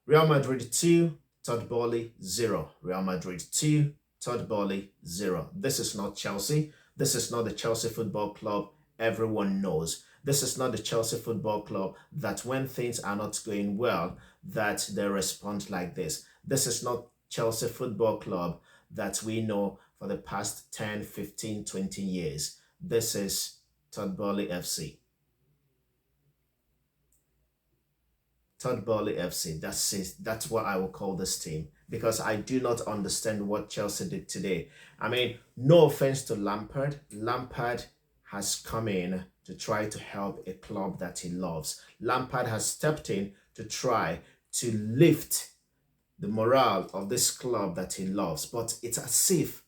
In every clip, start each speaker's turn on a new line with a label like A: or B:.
A: Real Madrid 2, Todd Boehly 0. Real Madrid 2, Todd Boehly 0. This is not Chelsea. This is not the Chelsea Football Club everyone knows. This is not the Chelsea Football Club that when things are not going well, that they respond like this. This is not Chelsea Football Club that we know for the past 10, 15, 20 years. This is Todd Boehly FC. Todd Boehly FC, that's it. That's what I will call this team, because I do not understand what Chelsea did today. I mean, no offense to Lampard. Lampard has come in to try to help a club that he loves. Lampard has stepped in to try to lift the morale of this club that he loves. But it's as if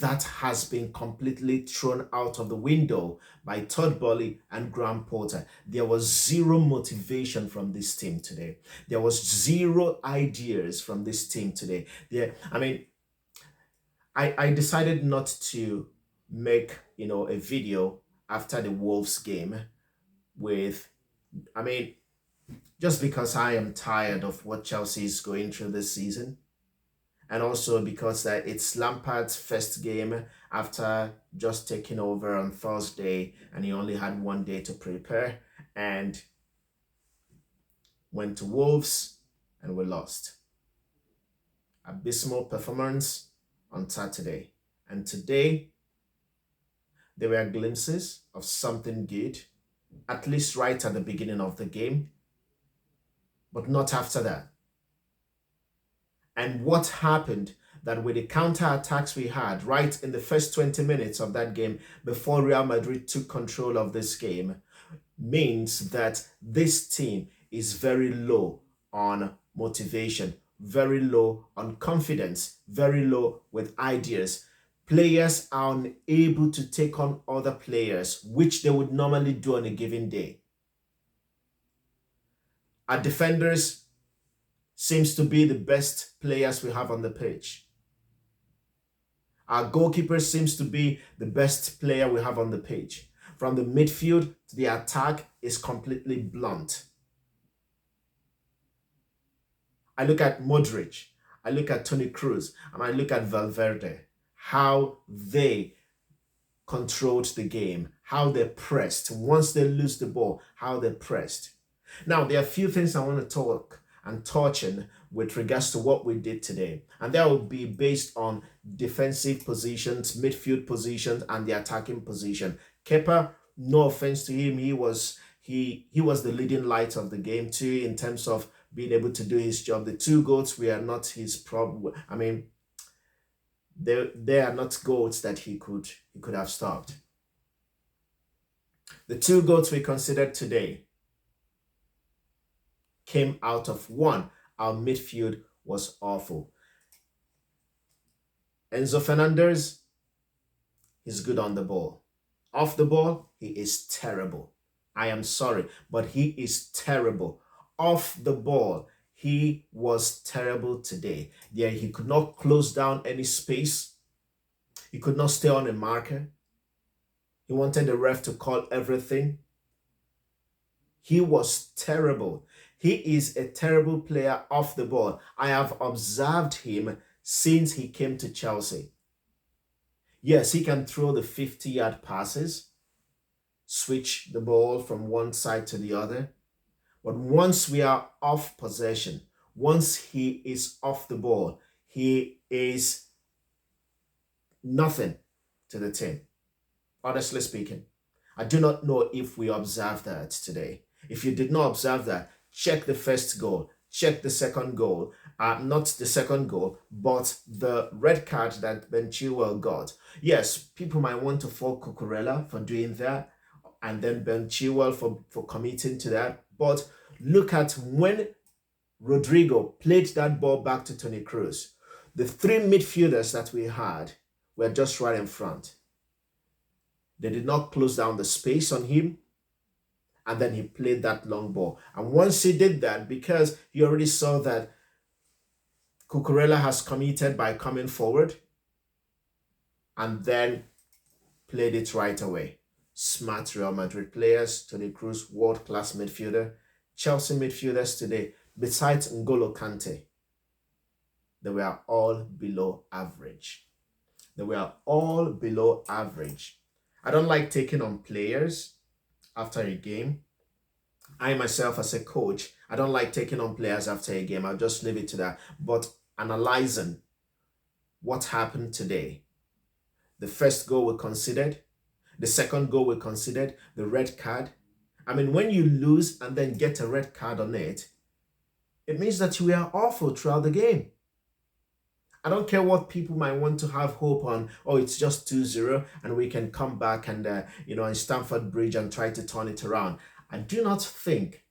A: that has been completely thrown out of the window by Todd Boehly and Graham Potter. There was zero motivation from this team today. There was zero ideas from this team today. I decided not to make, a video after the Wolves game just because I am tired of what Chelsea is going through this season. And also because it's Lampard's first game after just taking over on Thursday, and he only had one day to prepare, and went to Wolves and we lost. Abysmal performance on Saturday. And today, there were glimpses of something good, at least right at the beginning of the game, but not after that. And what happened that with the counter-attacks we had right in the first 20 minutes of that game before Real Madrid took control of this game means that this team is very low on motivation, very low on confidence, very low with ideas. Players are unable to take on other players, which they would normally do on a given day. Our defenders seems to be the best players we have on the pitch. Our goalkeeper seems to be the best player we have on the pitch. From the midfield to the attack is completely blunt. I look at Modric, I look at Toni Kroos, and I look at Valverde, how they controlled the game, how they pressed. Once they lose the ball, how they pressed. Now, there are a few things I want to talk and touching with regards to what we did today. And that will be based on defensive positions, midfield positions, and the attacking position. Kepa, no offense to him, he was the leading light of the game too, in terms of being able to do his job. The 2 goals were not his problem. I mean, they are not goals that he could have stopped. The 2 goals we considered today came out of one. Our midfield was awful. Enzo Fernandez, he's good on the ball. Off the ball, he is terrible. I am sorry, but he is terrible. Off the ball, he was terrible today. Yeah, he could not close down any space. He could not stay on a marker. He wanted the ref to call everything. He was terrible. He is a terrible player off the ball. I have observed him since he came to Chelsea. Yes, he can throw the 50-yard passes, switch the ball from one side to the other. But once we are off possession, once he is off the ball, he is nothing to the team. Honestly speaking, I do not know if we observed that today. If you did not observe that, check the first goal, check the second goal, not the second goal, but the red card that Ben Chilwell got. Yes, people might want to fault Cucurella for doing that, and then Ben Chilwell for committing to that. But look at when Rodrigo played that ball back to Toni Kroos. The 3 midfielders that we had were just right in front. They did not close down the space on him. And then he played that long ball. And once he did that, because he already saw that Cucurella has committed by coming forward, and then played it right away. Smart Real Madrid players. Toni Kroos, world-class midfielder. Chelsea midfielders today, besides N'Golo Kante, they were all below average. They were all below average. I don't like taking on players after a game. I myself, as a coach, I don't like taking on players after a game. I'll just leave it to that. But analyzing what happened today, the first goal we considered, the second goal we considered, the red card. I mean, when you lose and then get a red card on it, it means that you were awful throughout the game. I don't care what people might want to have hope on. Oh, it's just 2-0 and we can come back and, in Stamford Bridge and try to turn it around. I do not think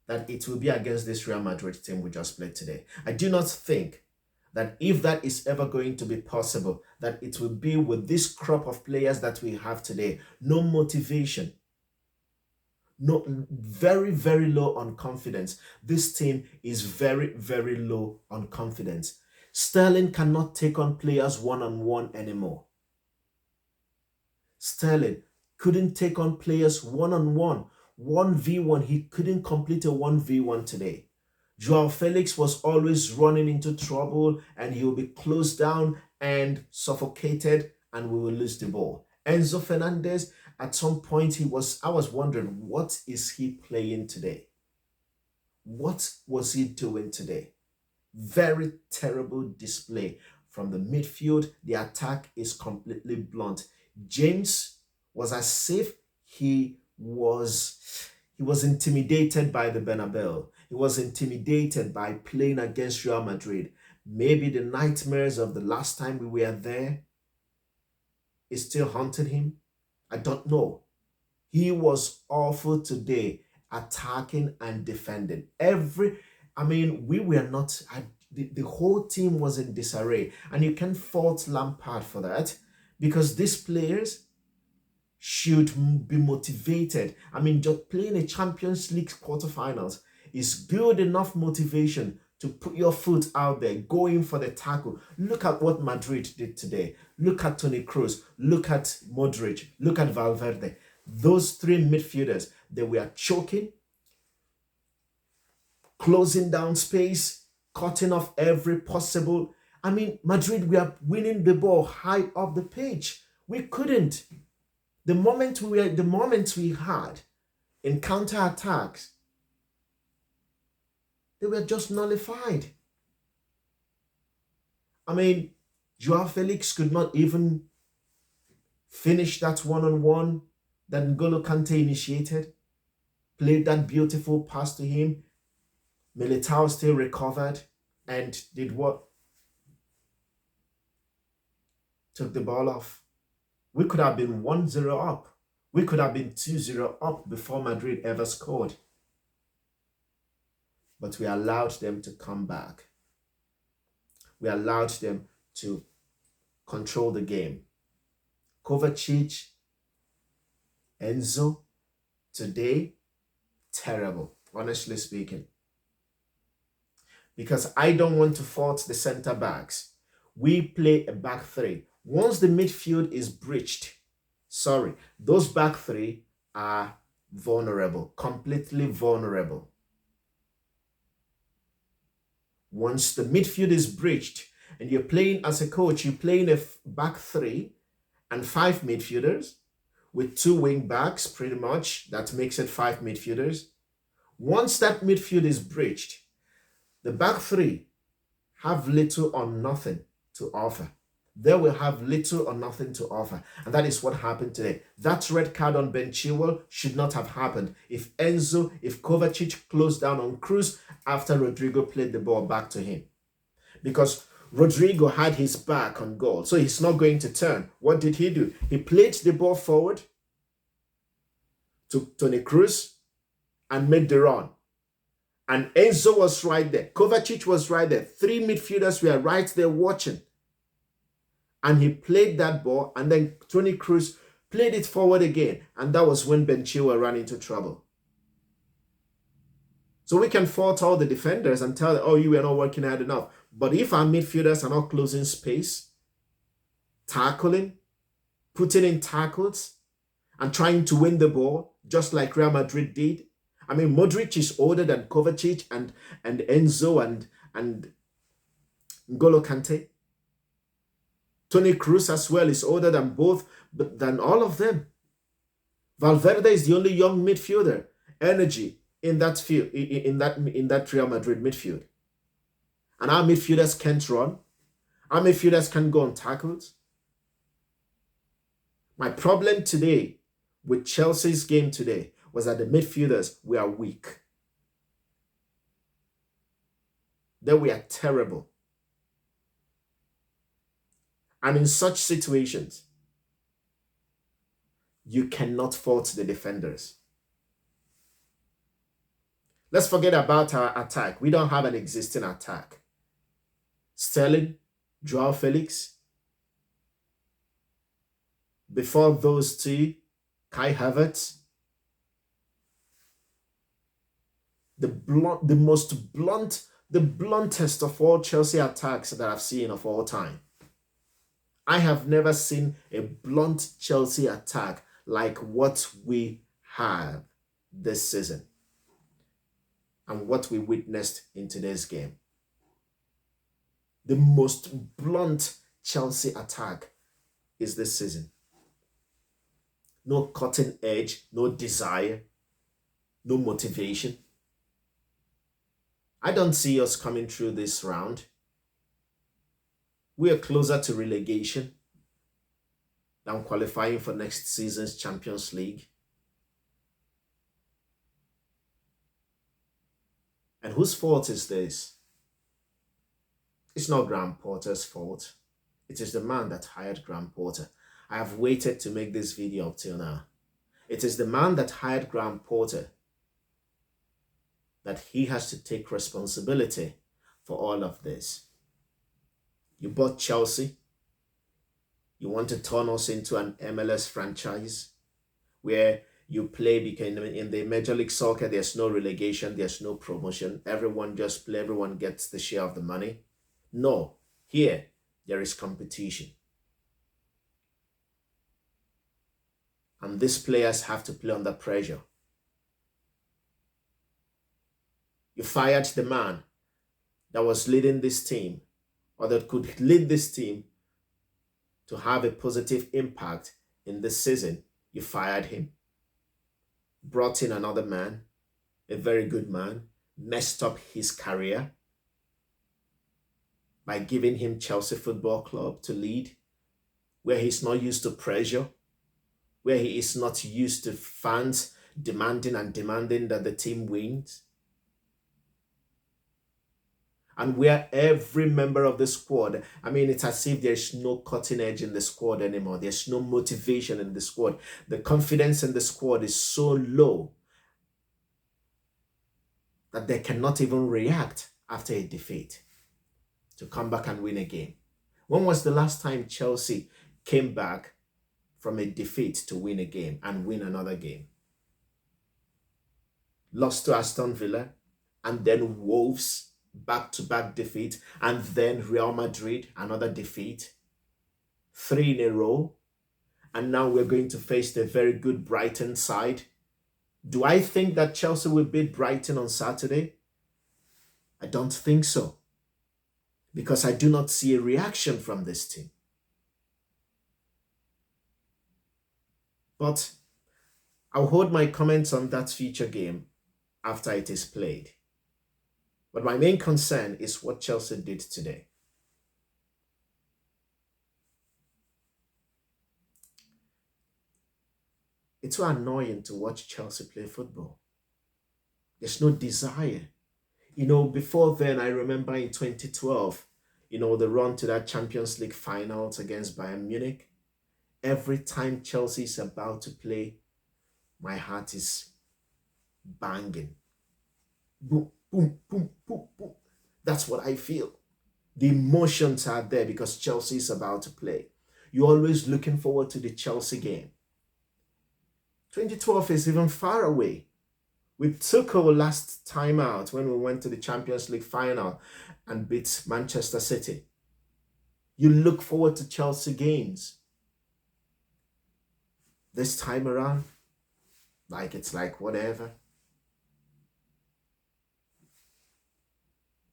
A: that it will be against this Real Madrid team we just played today. I do not think that if that is ever going to be possible, that it will be with this crop of players that we have today. No motivation. No, very, very low on confidence. This team is very, very low on confidence. Sterling cannot take on players one-on-one anymore. Sterling couldn't take on players one-on-one. 1v1, he couldn't complete a 1v1 today. Joao Felix was always running into trouble and he will be closed down and suffocated and we will lose the ball. Enzo Fernandez, at some point I was wondering, what is he playing today? What was he doing today? Very terrible display from the midfield. The attack is completely blunt. James was as if he was intimidated by the Bernabeu. He was intimidated by playing against Real Madrid. Maybe the nightmares of the last time we were there is still haunting him. I don't know. He was awful today, attacking and defending. We were not, the whole team was in disarray. And you can fault Lampard for that because these players should be motivated. Just playing a Champions League quarterfinals is good enough motivation to put your foot out there, going for the tackle. Look at what Madrid did today. Look at Toni Kroos. Look at Modric. Look at Valverde. Those three midfielders, they were choking, closing down space, cutting off every possible. Madrid, we are winning the ball high up the pitch. We couldn't. The moments we had in counter-attacks, they were just nullified. Joao Felix could not even finish that one-on-one that N'Golo Kante initiated. Played that beautiful pass to him. Militao still recovered and did what? Took the ball off. We could have been 1-0 up. We could have been 2-0 up before Madrid ever scored. But we allowed them to come back. We allowed them to control the game. Kovacic, Enzo, today, terrible, honestly speaking. Because I don't want to fault the center backs. We play a back three. Once the midfield is breached, those back three are vulnerable, completely vulnerable. Once the midfield is breached and you're playing as a coach, you're playing a back three and 5 midfielders with 2 wing backs, pretty much. That makes it 5 midfielders. Once that midfield is breached, the back three have little or nothing to offer. They will have little or nothing to offer. And that is what happened today. That red card on Ben Chilwell should not have happened if Kovacic closed down on Kroos after Rodrigo played the ball back to him. Because Rodrigo had his back on goal, so he's not going to turn. What did he do? He played the ball forward to Toni Kroos and made the run. And Enzo was right there. Kovacic was right there. 3 midfielders were right there watching. And he played that ball, and then Toni Kroos played it forward again. And that was when Ben Chilwell ran into trouble. So we can fault all the defenders and tell them, oh, you were not working hard enough. But if our midfielders are not closing space, tackling, putting in tackles, and trying to win the ball, just like Real Madrid did, I mean, Modric is older than Kovacic and Enzo and N'Golo Kante. Toni Kroos as well is older than both, but than all of them. Valverde is the only young midfielder, energy in that field, in that Real Madrid midfield. And our midfielders can't run. Our midfielders can't go on tackles. My problem today with Chelsea's game today was that the midfielders were weak. They were terrible. And in such situations, you cannot fault the defenders. Let's forget about our attack. We don't have an existing attack. Sterling, Joao Felix. Before those two, Kai Havertz. The bluntest of all Chelsea attacks that I've seen of all time. I have never seen a blunt Chelsea attack like what we have this season and what we witnessed in today's game. The most blunt Chelsea attack is this season. No cutting edge, no desire, no motivation. I don't see us coming through this round. We are closer to relegation than qualifying for next season's Champions League. And whose fault is this? It's not Graham Potter's fault. It is the man that hired Graham Potter. I have waited to make this video up till now. It is the man that hired Graham Potter that he has to take responsibility for all of this. You bought Chelsea. You want to turn us into an MLS franchise where you play because in the Major League Soccer, there's no relegation, there's no promotion. Everyone just play, everyone gets the share of the money. No, here there is competition. And these players have to play under pressure. You fired the man that was leading this team, or that could lead this team to have a positive impact in this season. You fired him. Brought in another man, a very good man, messed up his career by giving him Chelsea Football Club to lead, where he's not used to pressure, where he is not used to fans demanding that the team wins. And where every member of the squad, I mean, it's as if there's no cutting edge in the squad anymore. There's no motivation in the squad. The confidence in the squad is so low that they cannot even react after a defeat to come back and win a game. When was the last time Chelsea came back from a defeat to win a game and win another game? Lost to Aston Villa and then Wolves, back-to-back defeat, and then Real Madrid, another defeat. 3 in a row. And now we're going to face the very good Brighton side. Do I think that Chelsea will beat Brighton on Saturday? I don't think so. Because I do not see a reaction from this team. But I'll hold my comments on that future game after it is played. But my main concern is what Chelsea did today. It's so annoying to watch Chelsea play football. There's no desire. Before then, I remember in 2012, the run to that Champions League finals against Bayern Munich. Every time Chelsea is about to play, my heart is banging. Boom, boom, boom, boom, boom. That's what I feel. The emotions are there because Chelsea is about to play. You're always looking forward to the Chelsea game. 2012 is even far away. We took our last time out when we went to the Champions League final and beat Manchester City. You look forward to Chelsea games. This time around, it's like whatever.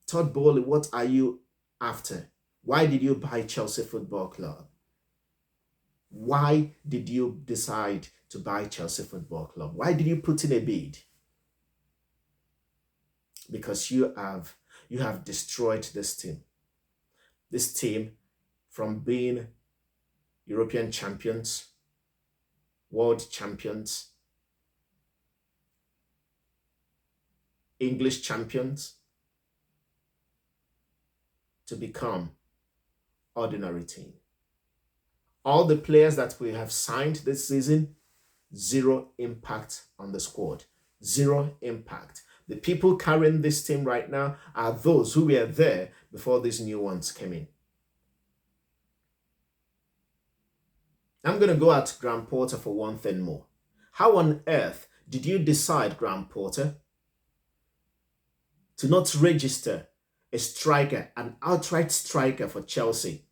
A: Todd Boehly, what are you after? Why did you buy Chelsea Football Club? Why did you decide to buy Chelsea Football Club? Why did you put in a bid? Because you have destroyed this team. This team, from being European champions, world champions, English champions, to become ordinary team. All the players that we have signed this season, zero impact on the squad. Zero impact. The people carrying this team right now are those who were there before these new ones came in. I'm going to go at Graham Potter for one thing more. How on earth did you decide, Graham Potter, to not register a striker, an outright striker for Chelsea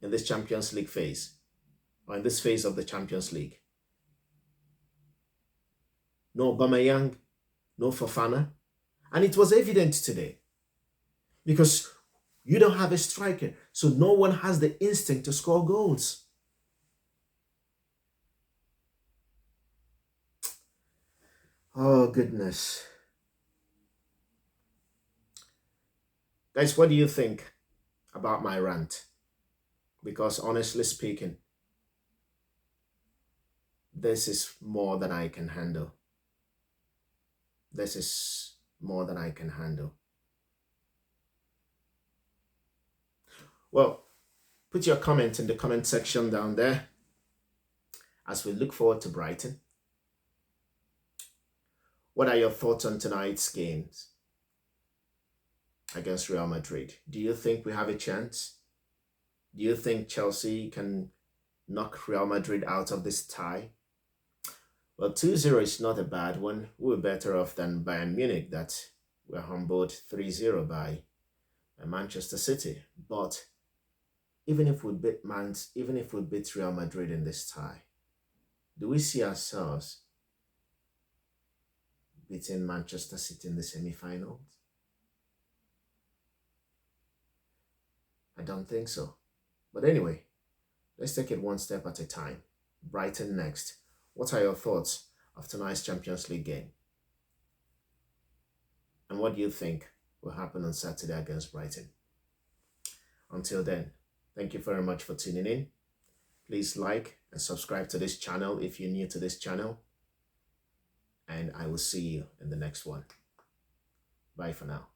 A: in this Champions League phase, or in this phase of the Champions League? No Aubameyang, no Fofana. And it was evident today because you don't have a striker, so no one has the instinct to score goals. Oh, goodness. Guys, what do you think about my rant? Because honestly speaking, this is more than I can handle. This is more than I can handle. Well, put your comment in the comment section down there as we look forward to Brighton. What are your thoughts on tonight's games against Real Madrid? Do you think we have a chance? Do you think Chelsea can knock Real Madrid out of this tie? Well, 2-0 is not a bad one. We're better off than Bayern Munich that were humbled 3-0 by Manchester City. But even if we beat Real Madrid in this tie, do we see ourselves beating Manchester City in the semi-finals? I don't think so. But anyway, let's take it one step at a time. Brighton next. What are your thoughts of tonight's Champions League game? And what do you think will happen on Saturday against Brighton? Until then, thank you very much for tuning in. Please like and subscribe to this channel if you're new to this channel. And I will see you in the next one. Bye for now.